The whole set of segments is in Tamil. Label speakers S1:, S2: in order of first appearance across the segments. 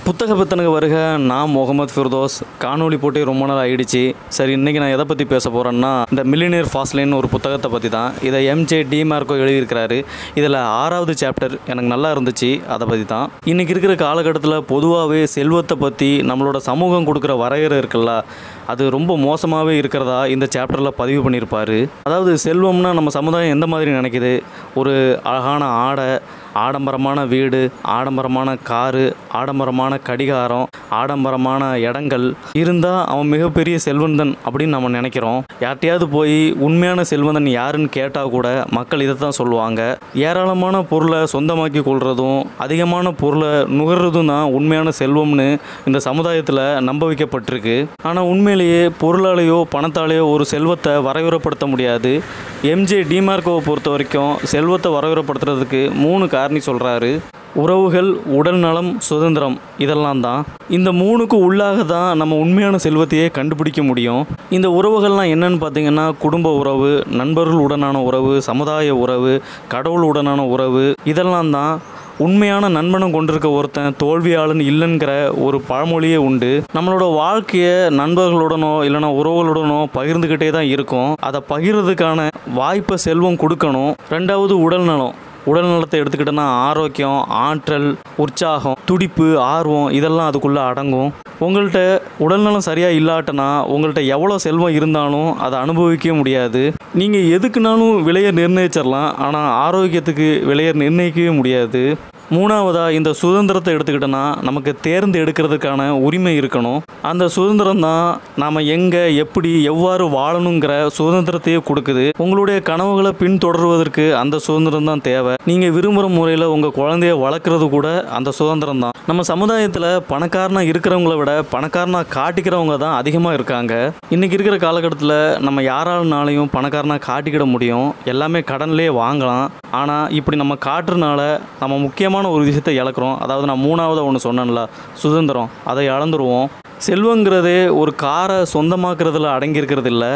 S1: புத்தக பித்தனுக்கு வருக. நான் முகமது ஃபிர்தோஸ். காணொலி போட்டு ரொம்ப நாள் ஆகிடுச்சு. சரி, இன்றைக்கி நான் எதை பற்றி பேச போகிறேன்னா, இந்த மில்லினியர் ஃபாஸ்ட்லைன் ஒரு புத்தகத்தை பற்றி தான். இதை எம்ஜே டிமார்க்கோ எழுதியிருக்கிறாரு. இதில் 6வது சாப்டர் எனக்கு நல்லா இருந்துச்சு. அதை பற்றி தான் இன்றைக்கி இருக்கிற காலகட்டத்தில் பொதுவாகவே செல்வத்தை பற்றி நம்மளோட சமூகம் கொடுக்குற வரையறை இருக்குல்ல, அது ரொம்ப மோசமாகவே இருக்கிறதா இந்த சாப்டரில் பதிவு பண்ணியிருப்பார். அதாவது செல்வம்னா நம்ம சமுதாயம் எந்த மாதிரி நினைக்குது? ஒரு அழகான ஆடை, ஆடம்பரமான வீடு, ஆடம்பரமான காரு, ஆடம்பரமான கடிகாரம், ஆடம்பரமான இடங்கள் இருந்தால் அவன் மிகப்பெரிய செல்வந்தன் அப்படின்னு நம்ம நினைக்கிறோம். யார்கிட்டையாவது போய் உண்மையான செல்வந்தன் யாருன்னு கேட்டால் கூட மக்கள் இதை தான் சொல்லுவாங்க. ஏராளமான பொருளை சொந்தமாக்கி கொள்வதும் அதிகமான பொருளை நுகர்றதும் தான் உண்மையான செல்வம்னு இந்த சமுதாயத்தில் நம்ப வைக்கப்பட்டிருக்கு. ஆனால் உண்மையிலேயே பொருளாலேயோ பணத்தாலேயோ ஒரு செல்வத்தை வரையறுப்படுத்த முடியாது. எம்ஜே டிமார்க்கோவை பொறுத்த வரைக்கும் செல்வத்தை வரையறுப்படுத்துறதுக்கு 3 காரணி சொல்கிறாரு. உறவுகள், உடல் நலம், சுதந்திரம், இதெல்லாம் தான். இந்த 3க்கு உள்ளாக தான் நம்ம உண்மையான செல்வத்தையே கண்டுபிடிக்க முடியும். இந்த உறவுகள்லாம் என்னன்னு பார்த்தீங்கன்னா, குடும்ப உறவு, நண்பர்களுடனான உறவு, சமுதாய உறவு, கடவுளுடனான உறவு, இதெல்லாம் தான். உண்மையான நண்பனும் கொண்டிருக்க ஒருத்தன் தோல்வியாளன் இல்லைங்கிற ஒரு பழமொழியே உண்டு. நம்மளோட வாழ்க்கையை நண்பர்களுடனோ இல்லைனா உறவுகளுடனோ பகிர்ந்துக்கிட்டே தான் இருக்கும். அதை பகிர்றதுக்கான வாய்ப்பை செல்வம் கொடுக்கணும். 2வது உடல் நலம். உடல் நலத்தை எடுத்துக்கிட்டோன்னா ஆரோக்கியம், ஆற்றல், உற்சாகம், துடிப்பு, ஆர்வம், இதெல்லாம் அதுக்குள்ளே அடங்கும். உங்கள்கிட்ட உடல்நலம் சரியாக இல்லாட்டனா உங்கள்கிட்ட எவ்வளோ செல்வம் இருந்தாலும் அதை அனுபவிக்க முடியாது. நீங்கள் எதுக்குனாலும் விலையை நிர்ணயிச்சிடலாம், ஆனால் ஆரோக்கியத்துக்கு விலையை நிர்ணயிக்கவே முடியாது. 3வதாக இந்த சுதந்திரத்தை எடுத்துக்கிட்டோன்னா நமக்கு தேர்ந்து எடுக்கிறதுக்கான உரிமை இருக்கணும். அந்த சுதந்திரம் தான் நாம் எங்கே, எப்படி, எவ்வாறு வாழணுங்கிற சுதந்திரத்தையே கொடுக்குது. உங்களுடைய கனவுகளை பின்தொடர்வதற்கு அந்த சுதந்திரம் தான் தேவை. நீங்கள் விரும்புகிற முறையில் உங்கள் குழந்தைய வளர்க்குறது கூட அந்த சுதந்திரம் தான். நம்ம சமுதாயத்தில் பணக்காரனாக இருக்கிறவங்கள விட பணக்காரனாக காட்டிக்கிறவங்க தான் அதிகமாக இருக்காங்க. இன்றைக்கி இருக்கிற காலகட்டத்தில் நம்ம யாராலனாலையும் பணக்காரனாக காட்டிக்கிட முடியும். எல்லாமே கடன்லேயே வாங்கலாம். ஆனால் இப்படி நம்ம காட்டுறதுனால நம்ம முக்கியமான ஒரு விஷயத்தை இழக்கிறோம். அதாவது நான் 3வது ஒன்று சொன்னேன்ல, சுதந்திரம், அதை இழந்துருவோம். செல்வங்கிறதே ஒரு காரை சொந்தமாக்குறதுல அடங்கியிருக்கிறது இல்லை,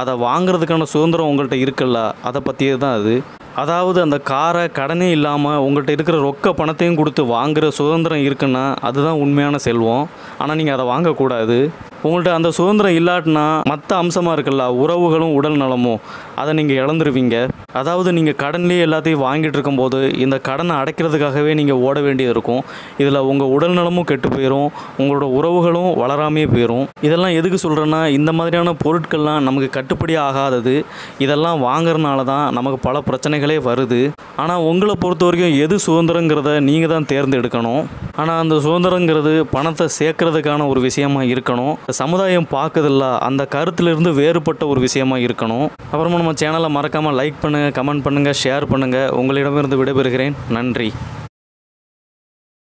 S1: அதை வாங்கிறதுக்கான சுதந்திரம் உங்கள்கிட்ட இருக்குல்ல, அதை பற்றியே தான் அது. அதாவது அந்த காரை கடனே இல்லாமல் உங்கள்கிட்ட இருக்கிற ரொக்க பணத்தையும் கொடுத்து வாங்குகிற சுதந்திரம் இருக்குன்னா அதுதான் உண்மையான செல்வம். ஆனால் நீங்கள் அதை வாங்கக்கூடாது. உங்கள்கிட்ட அந்த சுதந்திரம் இல்லாட்டினா மற்ற அம்சமாக இருக்குல்ல, உறவுகளும் உடல் நலமும், அதை நீங்கள் இழந்துருவீங்க. அதாவது நீங்கள் கடன்லேயே எல்லாத்தையும் வாங்கிட்டு இருக்கும்போது இந்த கடனை அடைக்கிறதுக்காகவே நீங்கள் ஓட வேண்டியது இருக்கும். இதில் உங்கள் உடல் நலமும் கெட்டு போயிடும், உங்களோட உறவுகளும் வளராமே போயிடும். இதெல்லாம் எதுக்கு சொல்கிறேன்னா, இந்த மாதிரியான பொருட்கள்லாம் நமக்கு கட்டுப்படி ஆகாதது. இதெல்லாம் வாங்குறதுனால தான் நமக்கு பல பிரச்சனைகளே வருது. ஆனால் உங்களை பொறுத்த வரைக்கும் எது சுதந்திரங்கிறத நீங்கள் தான் தேர்ந்தெடுக்கணும். ஆனால் அந்த சுதந்திரங்கிறது பணத்தை சேர்க்கறதுக்கான ஒரு விஷயமா இருக்கணும். சமுதாயம் பார்க்குதில்ல, அந்த கருத்திலிருந்து வேறுபட்ட ஒரு விஷயமா இருக்கணும். அப்புறமா நம்ம சேனலை மறக்காமல் லைக் பண்ணுங்கள், கமெண்ட் பண்ணுங்கள், ஷேர் பண்ணுங்கள். உங்களிடமிருந்து விடைபெறுகிறேன். நன்றி.